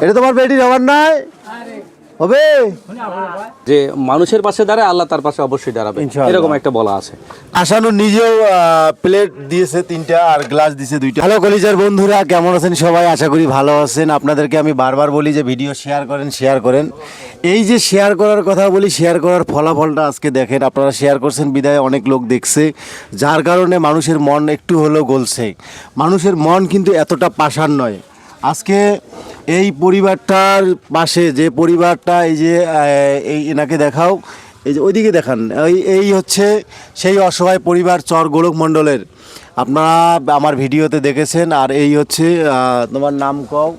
এটা তোমার বেটির হবার নাই হবে যে মানুষের পাশে দাঁড়ায় আল্লাহ তার পাশে অবশ্যই দাঁড়াবে, এরকম একটা বলা আছে। আশানুর নিজেও প্লেট দিয়েছে 3টা আর গ্লাস দিয়েছে 2টা। হ্যালো কলিজার বন্ধুরা, কেমন আছেন সবাই? আশা করি ভালো আছেন। আপনাদেরকে আমি বারবার বলি যে ভিডিও শেয়ার করেন। এই যে শেয়ার করার কথা বলি, শেয়ার করার ফলাফলটা আজকে দেখেন। আপনারা শেয়ার করছেন বিদায় অনেক লোক দেখছে, যার কারণে মানুষের মন একটু হলেও গলছে। মানুষের মন কিন্তু এতটা পাষাণ নয়। আজকে এই পরিবারটার পাশে যে পরিবারটা, এই যে এই এনাকে দেখাও, এই যে ওইদিকে দেখান, এই হচ্ছে সেই অসহায় পরিবার চর গোলক মণ্ডলের। আপনারা আমার ভিডিওতে দেখেছেন। আর এই হচ্ছে তোমার নাম কও?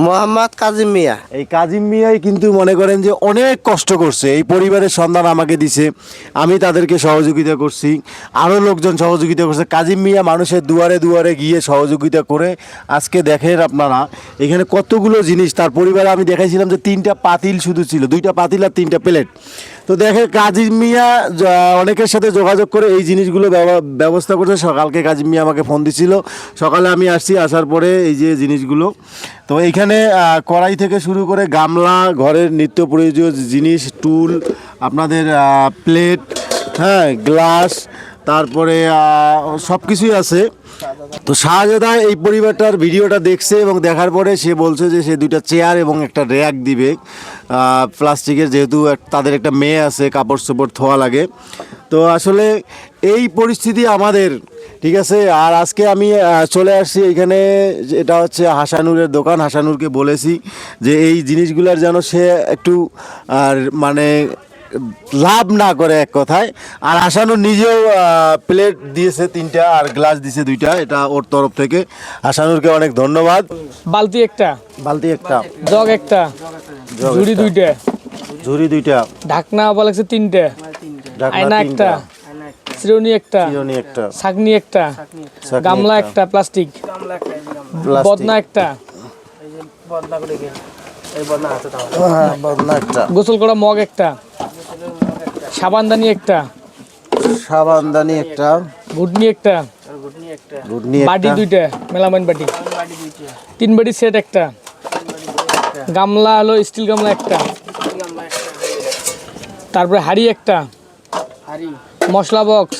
মোহাম্মদ কাজিম মিয়া। এই কাজিম মিয়াই কিন্তু মনে করেন যে অনেক কষ্ট করছে, এই পরিবারের সন্ধান আমাকে দিছে, আমি তাদেরকে সহযোগিতা করছি, আরও লোকজন সহযোগিতা করছে। কাজিম মিয়া মানুষের দুয়ারে দুয়ারে গিয়ে সহযোগিতা করে আজকে দেখেন আপনারা এখানে কতগুলো জিনিস তার পরিবারে। আমি দেখাইছিলাম যে 3টা পাতিল শুধু ছিল, 2টা পাতিল আর 3টা প্লেট। তো দেখে কাজিম মিয়া অনেকের সাথে যোগাযোগ করে এই জিনিসগুলো ব্যবস্থা করছে। সকালকে কাজিম মিয়া আমাকে ফোন দিছিল, সকালে আমি আসছি, আসার পরে এই যে জিনিসগুলো। তো এইখানে কড়াই থেকে শুরু করে গামলা, ঘরের নিত্য প্রয়োজনীয় জিনিস, টুল, আপনাদের প্লেট, হ্যাঁ, গ্লাস, তারপরে সব কিছুই আছে। তো শাহজাদা এই পরিবারটার ভিডিওটা দেখছে এবং দেখার পরে সে বলছে যে সে 2টা চেয়ার এবং একটা র্যাক দিবে প্লাস্টিকের, যেহেতু তাদের একটা মেয়ে আছে, কাপড় চোপড় ধোয়া লাগে। তো আসলে এই পরিস্থিতি আমাদের, ঠিক আছে। আর আজকে আমি চলে আসছি এইখানে, এটা হচ্ছে হাসানুরের দোকান। হাসানুরকে বলেছি যে এই জিনিসগুলোর যেন সে একটু মানে লাভ না করে, এক কথায়। আর হাসানুর নিজেও প্লেট দিয়েছে 3টা আর গ্লাস দিয়েছে 2টা, এটা ওর তরফ থেকে। হাসানুরকে অনেক ধন্যবাদ। বালতি একটা, জগ একটা, ঝুড়ি 2টা, ঢাকনা বলেছে 3টে, আয়না একটা, চিরুনি একটা, ছাঁকনি একটা, গামলা একটা প্লাস্টিক, বদনা একটা, গোসল করা মগ একটা, সাবানদানি একটা, ঘুটনি একটা, বাটি 2টা, মেলামাইন বাটি, 3 বাটি সেট একটা, গামলা হলো স্টিল গামলা একটা, তারপরে হাঁড়ি একটা, মশলা বক্স,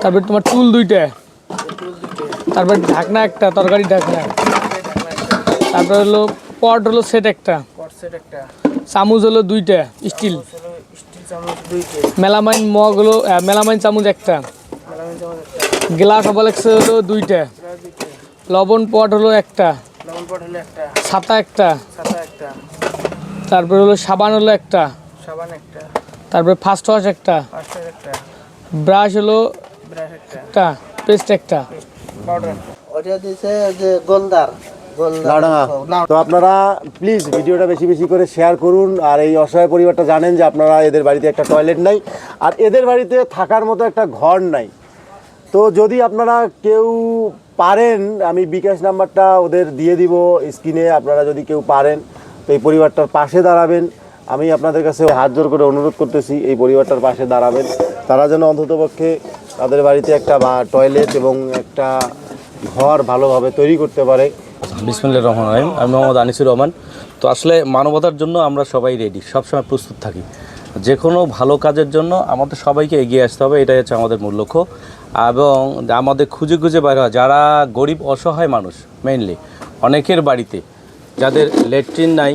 তারপরে তোমার টুল 2টা, তারপরে ঢাকনা একটা, তরকারি ঢাকনা, তারপরে হলো পট হলো সেট একটা, চামচ হলো 2টা স্টিল, মেলামাইন মগ হলো মেলামাইন চামচ একটা, গ্লাস অবলেক্স হলো 2টা, লবণ পট হলো একটা, ছাতা একটা, তারপরে হলো সাবান হলো একটা, তারপরে ফার্স্ট ওয়াশ একটা, ব্রাশ হলো একটা, পেস্ট একটা। তো আপনারা প্লিজ ভিডিওটা বেশি বেশি করে শেয়ার করুন। আর এই অসহায় পরিবারটা জানেন যে আপনারা এদের বাড়িতে একটা টয়লেট নাই, আর এদের বাড়িতে থাকার মতো একটা ঘর নাই। তো যদি আপনারা কেউ পারেন, আমি বিকাশ নাম্বারটা ওদের দিয়ে দিব স্ক্রিনে, আপনারা যদি কেউ পারেন তো এই পরিবারটার পাশে দাঁড়াবেন। আমি আপনাদের কাছে হাত জোর করে অনুরোধ করতেছি, এই পরিবারটার পাশে দাঁড়াবেন। তারা যেন অন্ততপক্ষে তাদের বাড়িতে একটা টয়লেট এবং একটা ঘর ভালোভাবে তৈরি করতে পারে। বিসমিল্লাহির রহমানির রহিম। আমি মোহাম্মদ আনিসুর রহমান। তো আসলে মানবতার জন্য আমরা সবাই রেডি, সবসময় প্রস্তুত থাকি। যে কোনো ভালো কাজের জন্য আমাদের সবাইকে এগিয়ে আসতে হবে, এটাই হচ্ছে আমাদের মূল লক্ষ্য। এবং আমাদের খুঁজে খুঁজে বাইরে হয় যারা গরিব অসহায় মানুষ, মেইনলি অনেকের বাড়িতে যাদের ল্যাট্রিন নাই,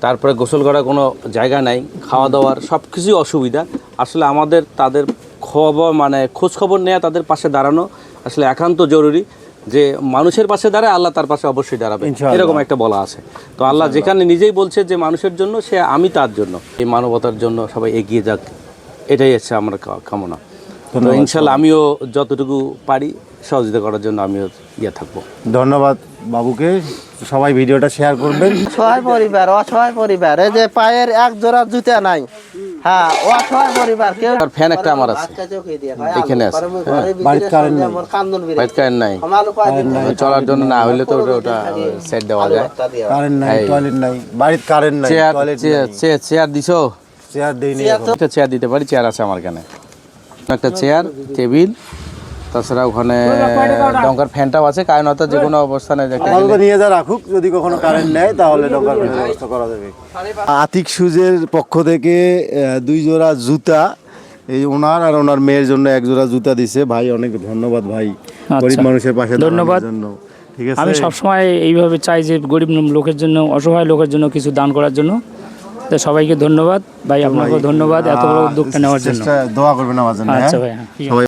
তারপরে গোসল করার কোনো জায়গা নাই, খাওয়া দাওয়ার সব কিছুই অসুবিধা। আসলে আমাদের তাদের খোঁজ খবর নেওয়া, তাদের পাশে দাঁড়ানো আসলে একান্ত জরুরি। যে মানুষের পাশে দাঁড়ায় আল্লাহ তার পাশে অবশ্যই দাঁড়াবে, এরকম একটা বলা আছে। তো আল্লাহ যেখানে নিজেই বলছে যে মানুষের জন্য, সে আমি তার জন্য। এই মানবতার জন্য সবাই এগিয়ে যাক, এটাই হচ্ছে আমার কামনা। তো ইনশাল্লাহ আমিও যতটুকু পারি সহযোগিতা করার জন্য আমিও থাকবো। ধন্যবাদ বাবুকে। সবাই ভিডিওটা শেয়ার করবেন। অসহায় পরিবার, এই যে পায়ের এক জোড়া জুতা নাই, হ্যাঁ, অসহায় পরিবার। কেউ ফ্যান একটা আমার আছে এখানে আছে, বাড়িতে কারেন্ট নাই, চলার জন্য না হইলে তো ওটা সেট দেওয়া যায়। কারেন্ট নাই, টয়লেট নাই, বাড়িতে কারেন্ট নাই, টয়লেট নাই। চেয়ার দিছো? চেয়ার দেইনি। একটা চেয়ার দিতে পারি, চেয়ার আছে আমার এখানে, একটা চেয়ার, টেবিল, তাছাড়া ওখানে ডঙ্কার ফ্যানটাও আছে, কারণ হয়তো যে কোনো অবস্থানে একটা আপাতত নিয়ে যা রাখুক, যদি কখনো কারেন্ট নেয় তাহলে ডঙ্কার ফ্যানের ব্যবস্থা করা যাবে। আতিক শুজের পক্ষ থেকে 2 জোড়া জুতা, এই ওনার আর ওনার মেয়ের জন্য 1 জোড়া জুতা দিছে। ভাই অনেক ধন্যবাদ ভাই, গরিব মানুষের পাশে ধন্যবাদ। দাঁড়ানোর জন্য। ঠিক আছে, আমি সবসময় এইভাবে চাই যে গরিব লোকের জন্য, অসহায় লোকের জন্য কিছু দান করার জন্য। তো সবাইকে ধন্যবাদ ভাই, আপনাকেও ধন্যবাদ এত বড় উদ্যোগটা নেওয়ার জন্য। চেষ্টা দোয়া করবেন আমার জন্য। আচ্ছা হ্যাঁ? ভাই, হ্যাঁ, ঠিক আছে। সবাই